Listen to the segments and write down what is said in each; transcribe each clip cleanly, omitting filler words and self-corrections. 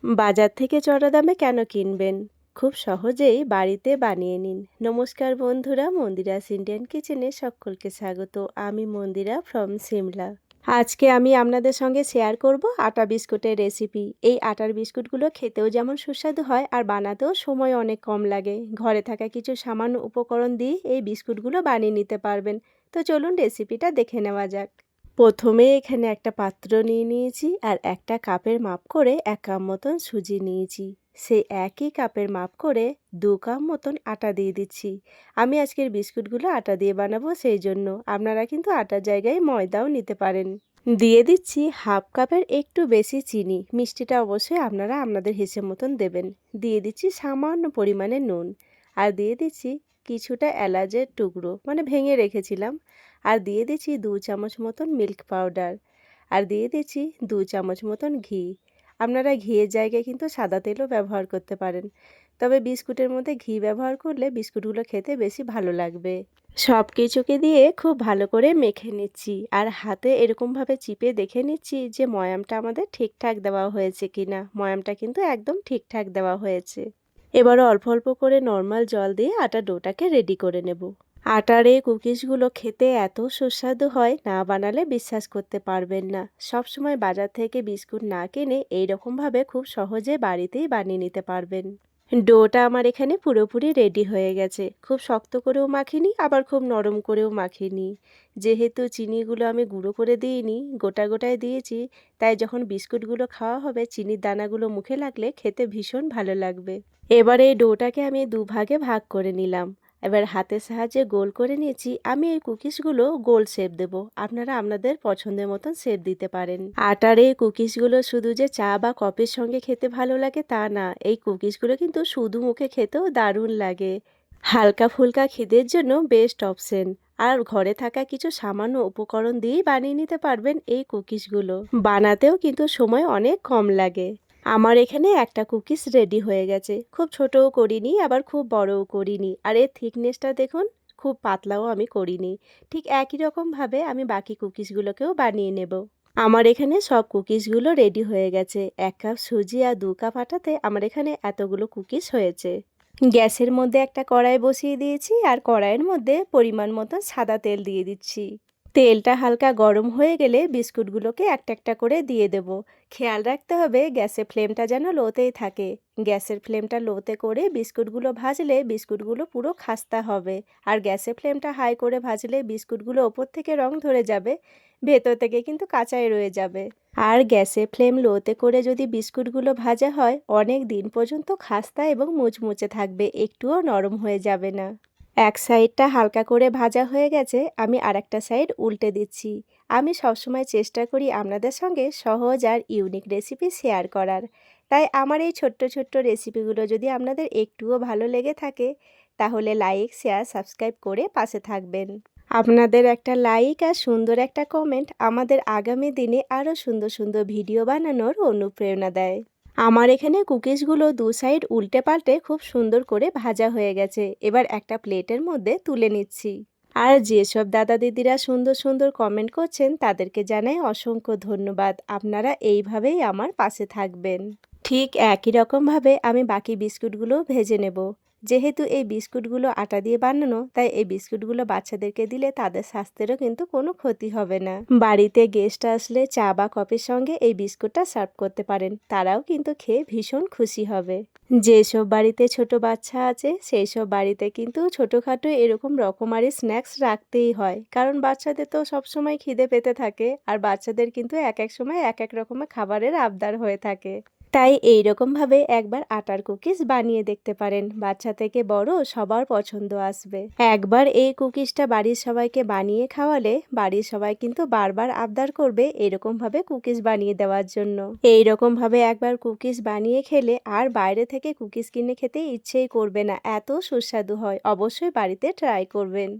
বাজার থেকে চড়া দামে কেন কিনবেন? খুব সহজেই বাড়িতে বানিয়ে নিন। নমস্কার বন্ধুরা, মন্দিরাস ইন্ডিয়ান কিচেনে সকলকে স্বাগত। আমি মন্দিরা ফ্রম সিমলা। আজকে আমি আপনাদের সঙ্গে শেয়ার করব আটা বিস্কুটের রেসিপি। এই আটার বিস্কুটগুলো খেতেও যেমন সুস্বাদু হয় আর বানাতেও সময় অনেক কম লাগে। ঘরে থাকা কিছু সামান্য উপকরণ দিয়ে এই বিস্কুটগুলো বানিয়ে নিতে পারবেন। তো চলুন রেসিপিটা দেখে নেওয়া যাক। প্রথমে এখানে একটা পাত্র নিয়ে নিয়েছি আর একটা কাপের মাপ করে 1 কাপ মতন সুজি নিয়েছি। সেই একই কাপের মাপ করে 2 কাপ মতন আটা দিয়ে দিচ্ছি। আমি আজকের বিস্কুটগুলো আটা দিয়ে বানাবো, সেই জন্য আপনারা কিন্তু আটার জায়গায় ময়দাও নিতে পারেন। দিয়ে দিচ্ছি হাফ কাপের একটু বেশি চিনি। মিষ্টিটা অবশ্যই আপনারা আপনাদের হিসেব মতন দেবেন। দিয়ে দিচ্ছি সামান্য পরিমাণে নুন আর দিয়ে দিচ্ছি কিছুটা এলাচের টুকরো, মানে ভেঙে রেখেছিলাম। আর দিয়ে দিচ্ছি 2 চামচ মতন মিল্ক পাউডার আর দিয়ে দিচ্ছি 2 চামচ মতন ঘি। আপনারা ঘিয়ের জায়গায় কিন্তু সাদা তেলও ব্যবহার করতে পারেন, তবে বিস্কুটের মধ্যে ঘি ব্যবহার করলে বিস্কুটগুলো খেতে বেশি ভালো লাগবে। সব কিছুকে দিয়ে খুব ভালো করে মেখে নিচ্ছি আর হাতে এরকমভাবে চিপে দেখে নিচ্ছি যে ময়ামটা আমাদের ঠিকঠাক দেওয়া হয়েছে কিনা। ময়ামটা কিন্তু একদম ঠিকঠাক দেওয়া হয়েছে। এবারও অল্প অল্প করে নর্মাল জল দিয়ে আটা ডোটাকে রেডি করে নেব। আটার এই কুকিজগুলো খেতে এত সুস্বাদু হয়, না বানালে বিশ্বাস করতে পারবেন না। সব সময় বাজার থেকে বিস্কুট না কিনে এইরকমভাবে খুব সহজে বাড়িতেই বানিয়ে নিতে পারবেন। ডোটা আমার এখানে পুরোপুরি রেডি হয়ে গেছে। খুব শক্ত করেও মাখিনি, আবার খুব নরম করেও মাখিনি। যেহেতু চিনিগুলো আমি গুঁড়ো করে দিইনি, গোটা গোটায় দিয়েছি, তাই যখন বিস্কুটগুলো খাওয়া হবে চিনির দানাগুলো মুখে লাগলে খেতে ভীষণ ভালো লাগবে। এবার এই ডোটাকে আমি দুভাগে ভাগ করে নিলাম। এবার হাতের সাহায্যে গোল করে নিয়েছি। আমি এই কুকিজগুলো গোল শেপ দেব। আপনারা আপনাদের পছন্দের মতন শেপ দিতে পারেন। আটার এই কুকিজগুলো শুধু যে চা বা কফির সঙ্গে খেতে ভালো লাগে তা না, এই কুকিজগুলো কিন্তু শুধু মুখে খেতেও দারুণ লাগে। হালকা ফুলকা খিদের জন্য বেস্ট অপশন। আর ঘরে থাকা কিছু সামান্য উপকরণ দিয়েই বানিয়ে নিতে পারবেন এই কুকিজগুলো। বানাতেও কিন্তু সময় অনেক কম লাগে। আমার এখানে একটা কুকিজ রেডি হয়ে গেছে। খুব ছোটও করিনি, আবার খুব বড়ও করিনি। আর এর থিকনেসটা দেখুন, খুব পাতলাও আমি করিনি। ঠিক একই রকমভাবে আমি বাকি কুকিজগুলোকেও বানিয়ে নেব। আমার এখানে সব কুকিজগুলো রেডি হয়ে গেছে। 1 কাপ সুজি আর 2 কাপ আটাতে আমার এখানে এতগুলো কুকিজ হয়েছে। গ্যাসের মধ্যে একটা কড়াই বসিয়ে দিয়েছি আর কড়াইয়ের মধ্যে পরিমাণ মতো সাদা তেল দিয়ে দিচ্ছি। তেলটা হালকা গরম হয়ে গেলে বিস্কুটগুলোকে একটা একটা করে দিয়ে দেব। খেয়াল রাখতে হবে গ্যাসের ফ্লেমটা যেন লোতেই থাকে। গ্যাসের ফ্লেমটা লোতে করে বিস্কুটগুলো ভাজলে বিস্কুটগুলো পুরো খাস্তা হবে। আর গ্যাসের ফ্লেমটা হাই করে ভাজলে বিস্কুটগুলো ওপর থেকে রং ধরে যাবে, ভেতর থেকে কিন্তু কাঁচাই রয়ে যাবে। আর গ্যাসের ফ্লেম লোতে করে যদি বিস্কুটগুলো ভাজা হয় অনেক দিন পর্যন্ত খাস্তা এবং মুচমুচে থাকবে, একটুও নরম হয়ে যাবে না। এক সাইডটা হালকা করে ভাজা হয়ে গেছে, আমি আরেকটা সাইড উল্টে দিচ্ছি। আমি সবসময় চেষ্টা করি আপনাদের সঙ্গে সহজ আর ইউনিক রেসিপি শেয়ার করার। তাই আমার এই ছোট্ট ছোট্ট রেসিপিগুলো যদি আপনাদের একটুও ভালো লেগে থাকে তাহলে লাইক, শেয়ার, সাবস্ক্রাইব করে পাশে থাকবেন। আপনাদের একটা লাইক আর সুন্দর একটা কমেন্ট আমাদের আগামী দিনে আরও সুন্দর সুন্দর ভিডিও বানানোর অনুপ্রেরণা দেয়। আমার এখানে কুকিজগুলো 2 সাইড উল্টে পাল্টে খুব সুন্দর করে ভাজা হয়ে গেছে। এবার একটা প্লেটের মধ্যে তুলে নিচ্ছি। আর যেসব দাদা দিদিরা সুন্দর সুন্দর কমেন্ট করছেন তাদেরকে জানাই অসংখ্য ধন্যবাদ। আপনারা এইভাবেই আমার পাশে থাকবেন। ঠিক একই রকমভাবে আমি বাকি বিস্কুটগুলো ভেজে নেব। যেহেতু এই বিস্কুটগুলো আটা দিয়ে বানানো, তাই এই বিস্কুটগুলো বাচ্চাদেরকে দিলে তাদের স্বাস্থ্যেরও কিন্তু কোনো ক্ষতি হবে না। বাড়িতে গেস্ট আসলে চা বা কফির সঙ্গে এই বিস্কুটটা সার্ভ করতে পারেন, তারাও কিন্তু খেয়ে ভীষণ খুশি হবে। যেসব বাড়িতে ছোট বাচ্চা আছে সেই সব বাড়িতে কিন্তু ছোটোখাটো এরকম রকমারি স্ন্যাক্স রাখতেই হয়, কারণ বাচ্চাদের তো সবসময় খিদে পেতে থাকে আর বাচ্চাদের কিন্তু এক এক সময় এক এক রকমের খাবারের আবদার হয়ে থাকে। তাই এই রকমভাবে একবার আটার কুকিজ বানিয়ে দেখতে পারেন, বাচ্চা থেকে বড় সবার পছন্দ আসবে। একবার এই কুকিজটা বাড়ির সবাইকে বানিয়ে খাওয়ালে বাড়ির সবাই কিন্তু বারবার আবদার করবে এরকমভাবে কুকিজ বানিয়ে দেওয়ার জন্য। এই রকমভাবে একবার কুকিজ বানিয়ে খেলে আর বাইরে থেকে কুকিজ কিনে খেতে ইচ্ছেই করবে না, এত সুস্বাদু হয়। অবশ্যই বাড়িতে ট্রাই করবেন।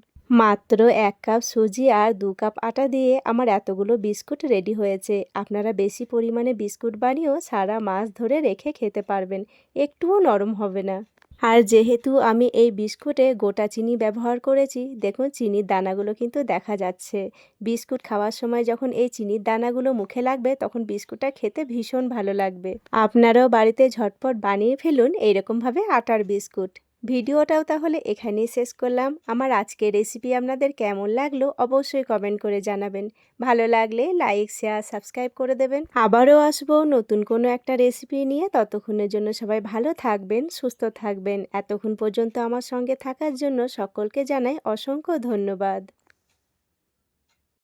মাত্র 1 কাপ সুজি আর 2 কাপ আটা দিয়ে আমার এতগুলো বিস্কুট রেডি হয়েছে। আপনারা বেশি পরিমাণে বিস্কুট বানিয়েও সারা মাস ধরে রেখে খেতে পারবেন, একটুও নরম হবে না। আর যেহেতু আমি এই বিস্কুটে গোটা চিনি ব্যবহার করেছি, দেখুন চিনির দানাগুলো কিন্তু দেখা যাচ্ছে। বিস্কুট খাওয়ার সময় যখন এই চিনির দানাগুলো মুখে লাগবে তখন বিস্কুটটা খেতে ভীষণ ভালো লাগবে। আপনারাও বাড়িতে ঝটপট বানিয়ে ফেলুন এইরকমভাবে আটার বিস্কুট। ভিডিওটাও তাহলে এখানেই শেষ করলাম। আমার আজকের রেসিপি আপনাদের কেমন লাগলো অবশ্যই কমেন্ট করে জানাবেন। ভালো লাগলে লাইক, শেয়ার, সাবস্ক্রাইব করে দেবেন। আবারও আসবো নতুন কোনো একটা রেসিপি নিয়ে। ততক্ষণের জন্য সবাই ভালো থাকবেন, সুস্থ থাকবেন। এতক্ষণ পর্যন্ত আমার সঙ্গে থাকার জন্য সকলকে জানাই অসংখ্য ধন্যবাদ।